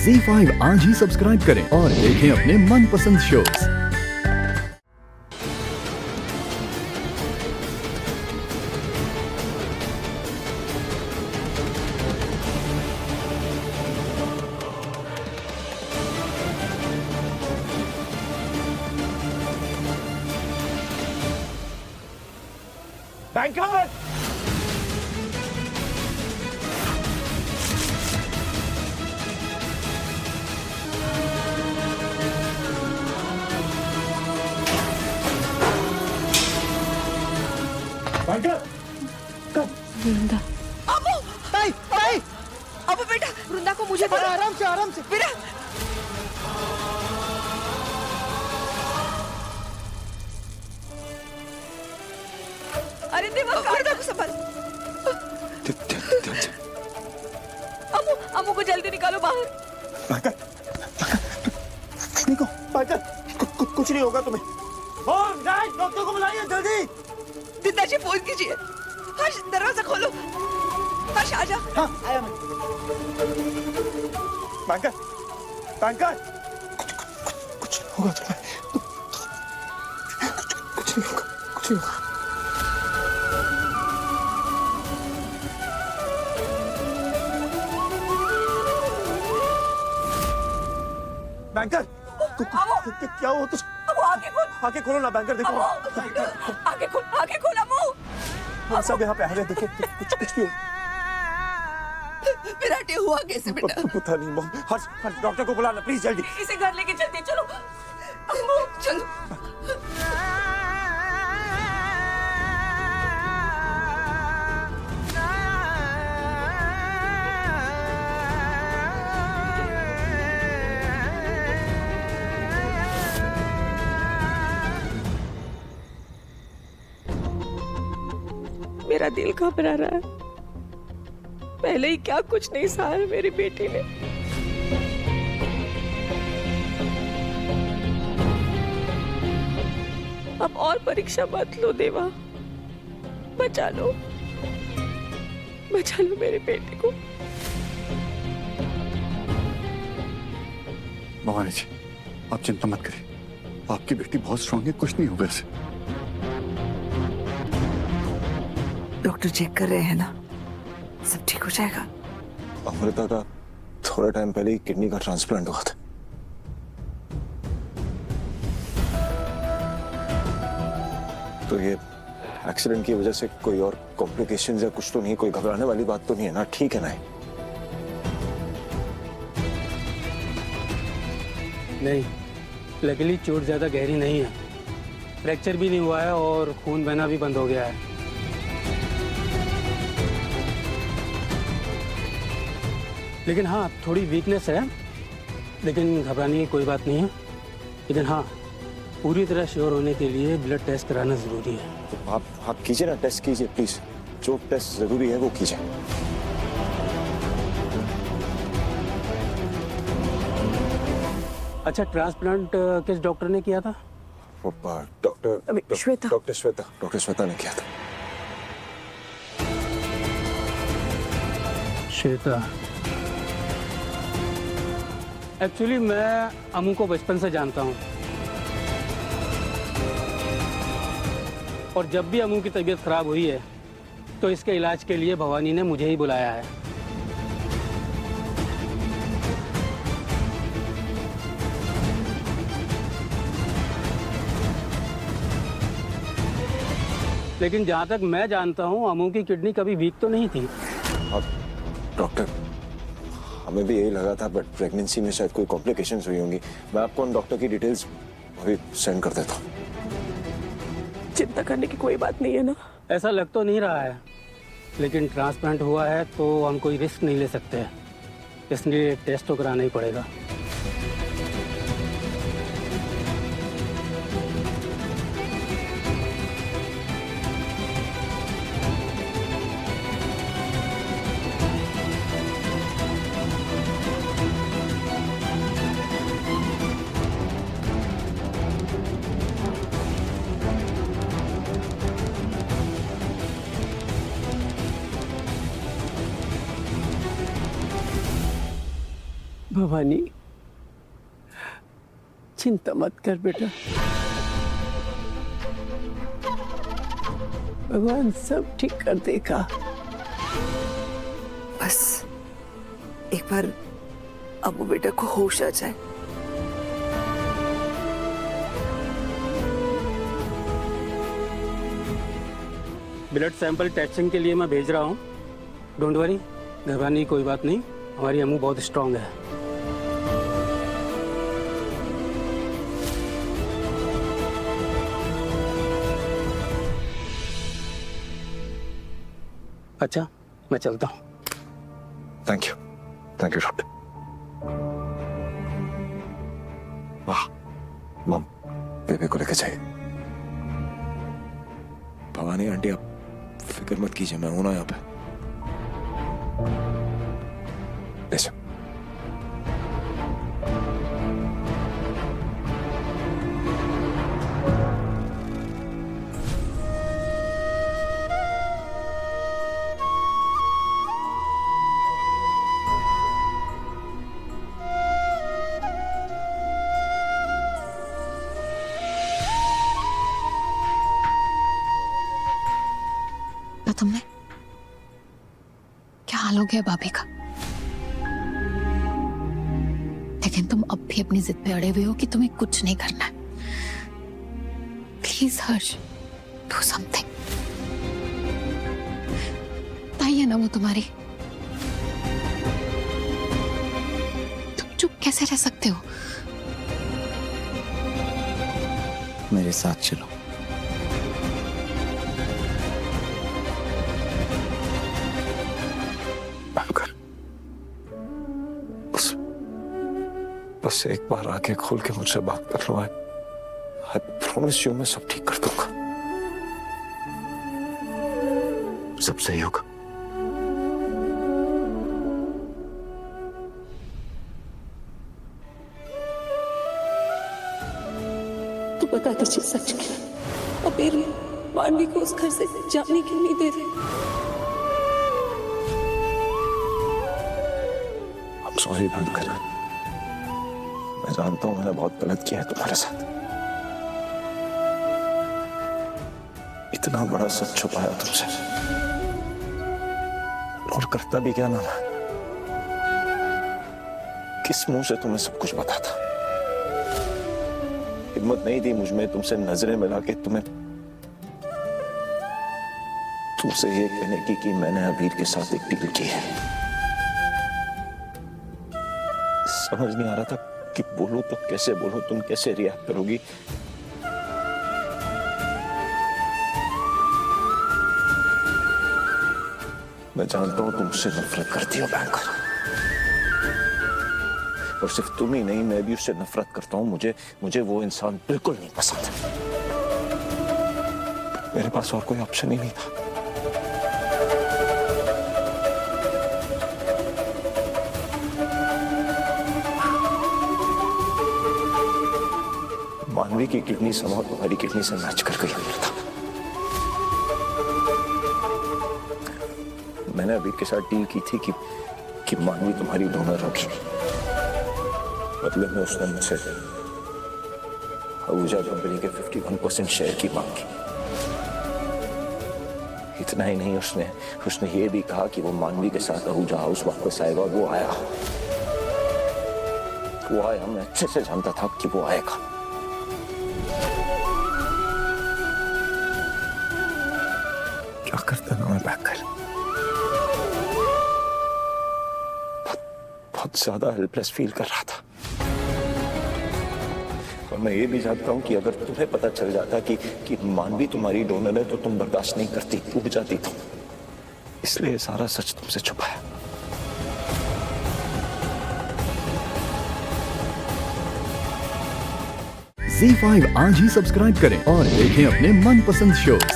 ZEE5 आज ही subscribe करें और देखें अपने मनपसंद शोज। बैंकर! बैंकर! वृंदा। अबू! नहीं, नहीं! अबू बेटा, वृंदा को मुझे दे दो। आराम से। बेटा, अरे देवा, वृंदा को संभाल। अबू, अबू को जल्दी निकालो बाहर। बैंकर! निको, बैंकर! कुछ नहीं होगा तुम्हें। ओम, जाइए, डॉक्टर को बुलाइए जल्दी। दिद्दा जी फोन कीजिए। हर्ष, दरवाजा खोलो। हर्ष, आजा। हाँ, आया मैं। बैंकर! बैंकर! कुछ होगा तुम्हें। कुछ नहीं होगा, कुछ नहीं होगा। बैंकर! क्या हुआ तुझे? अबू, आगे खोल। आगे खोलो ना बैंकर, देखो। आगे खोल, आगे खोल अबू। हम सब यहाँ पे आ गए, देखिए कुछ भी विराट, ये हुआ कैसे बेटा? पता नहीं मॉम। हर्ष डॉक्टर को बुलाना प्लीज जल्दी। इसे घर लेके चलते हैं, चलो। अम्मू, चलो। मेरा दिल घबरा रहा है। पहले ही क्या कुछ नहीं सहा है मेरी बेटी ने। अब और परीक्षा मत लो देवा, बचा लो मेरे बेटे को। भवानी जी, आप चिंता मत करिए, आपकी बेटी बहुत स्ट्रांग है, कुछ नहीं होगा इसे। डॉक्टर चेक कर रहे हैं ना, सब ठीक हो जाएगा। अमृता का थोड़ा टाइम पहले ही किडनी का ट्रांसप्लांट हुआ था। तो ये एक्सीडेंट की वजह से कोई और कॉम्प्लिकेशंस या कुछ तो नहीं, कोई घबराने वाली बात तो नहीं है ना? ठीक है ना? नहीं, लकीली चोट ज्यादा गहरी नहीं है, फ्रैक्चर भी नहीं हुआ है और खून बहना भी बंद हो गया है। लेकिन हाँ, थोड़ी वीकनेस है, लेकिन घबराने की कोई बात नहीं है। लेकिन हाँ, पूरी तरह श्योर होने के लिए ब्लड टेस्ट कराना जरूरी है। तो आप कीजिए ना, टेस्ट कीजिए प्लीज, जो टेस्ट जरूरी है वो कीजिए। अच्छा, ट्रांसप्लांट किस डॉक्टर ने किया था? श्वेता। डॉक्टर श्वेता ने किया था। श्वेता। एक्चुअली मैं अमू को बचपन से जानता हूँ, और जब भी अमू की तबीयत खराब हुई है तो इसके इलाज के लिए भवानी ने मुझे ही बुलाया है। लेकिन जहाँ तक मैं जानता हूँ, अमू की किडनी कभी वीक तो नहीं थी। अब डॉक्टर, हमें भी यही लगा था, बट प्रेगनेंसी में शायद कोई कॉम्प्लिकेशंस हुई होंगी। मैं आपको उन डॉक्टर की डिटेल्स अभी सेंड कर देता हूँ। चिंता करने की कोई बात नहीं है ना? ऐसा लग तो नहीं रहा है, लेकिन ट्रांसप्लांट हुआ है तो हम कोई रिस्क नहीं ले सकते, इसलिए टेस्ट तो कराना ही पड़ेगा। भवानी, चिंता मत कर बेटा, भगवान सब ठीक कर देगा। बस एक बार अबू बेटा को होश आ जाए। ब्लड सैंपल टेस्टिंग के लिए मैं भेज रहा हूँ। डोंट वरी, घबराने की कोई बात नहीं, हमारी अम्मू बहुत स्ट्रांग है। अच्छा, मैं चलता हूँ। Thank you doctor. वाह मम, बेबी को लेके जाइए। भवानी आंटी आप फिक्र मत कीजिए, मैं हूं ना यहाँ पे। ले जाओ। तुमने क्या हाल हो गया भाभी का? लेकिन तुम अब भी अपनी जिद पे अड़े हुए हो कि तुम्हें कुछ नहीं करना है। Please Harsh, do something. ताई है ना वो तुम्हारी, तुम चुप कैसे रह सकते हो? मेरे साथ चलो। बस एक बार आके खोल के मुझसे बात कर लो। आई प्रॉमिस यू, मैं सब ठीक कर दूंगा, सब सही होगा। तो बता दीजिए सच क्या, और फिर मानवी को उस घर से जाने क्यों नहीं दे रहे? I'm sorry भानुकर, मैं जानता हूं मैंने बहुत गलत किया है तुम्हारे साथ। इतना बड़ा सच छुपाया तुमसे, और करता भी क्या ना, किस मुंह से तुम्हें सब कुछ बताता। हिम्मत नहीं थी मुझ में तुमसे नजरें मिला के तुमसे ये कहने की कि मैंने अबीर के साथ एक डील की है। समझ नहीं आ रहा था कि बोलो तो कैसे बोलो, तुम कैसे रिएक्ट करोगी। मैं जानता हूं तुम मुझसे नफरत करती हो बैंकर, और सिर्फ तुम ही नहीं, मैं भी उससे नफरत करता हूं। मुझे वो इंसान बिल्कुल नहीं पसंद। मेरे पास और कोई ऑप्शन ही नहीं था। मानवी की किडनी समाव तुम्हारी किडनी से मैच कर गई था। मैंने अबीर के साथ डील की थी कि मानवी तुम्हारी डोनर होगी। बदले में उसने मुझसे आहूजा कंपनी के 51% शेयर की मांग की। इतना ही नहीं, उसने ये भी कहा कि वो मानवी के साथ आहूजा हाउस वापस आएगा, और वो आया। मैं अच्छे से जानता था कि वो आएगा। क्या करता ना मैं बैकर, बहुत ज्यादा हेल्पलेस फील कर रहा था। और मैं ये भी जानता हूं कि अगर तुम्हें पता चल जाता कि मानवी तुम्हारी डोनर है तो तुम बर्दाश्त नहीं करती, टूट जाती तुम। इसलिए सारा सच तुमसे छुपाया। ZEE5 आज ही सब्सक्राइब करें और देखें अपने मनपसंद शोज।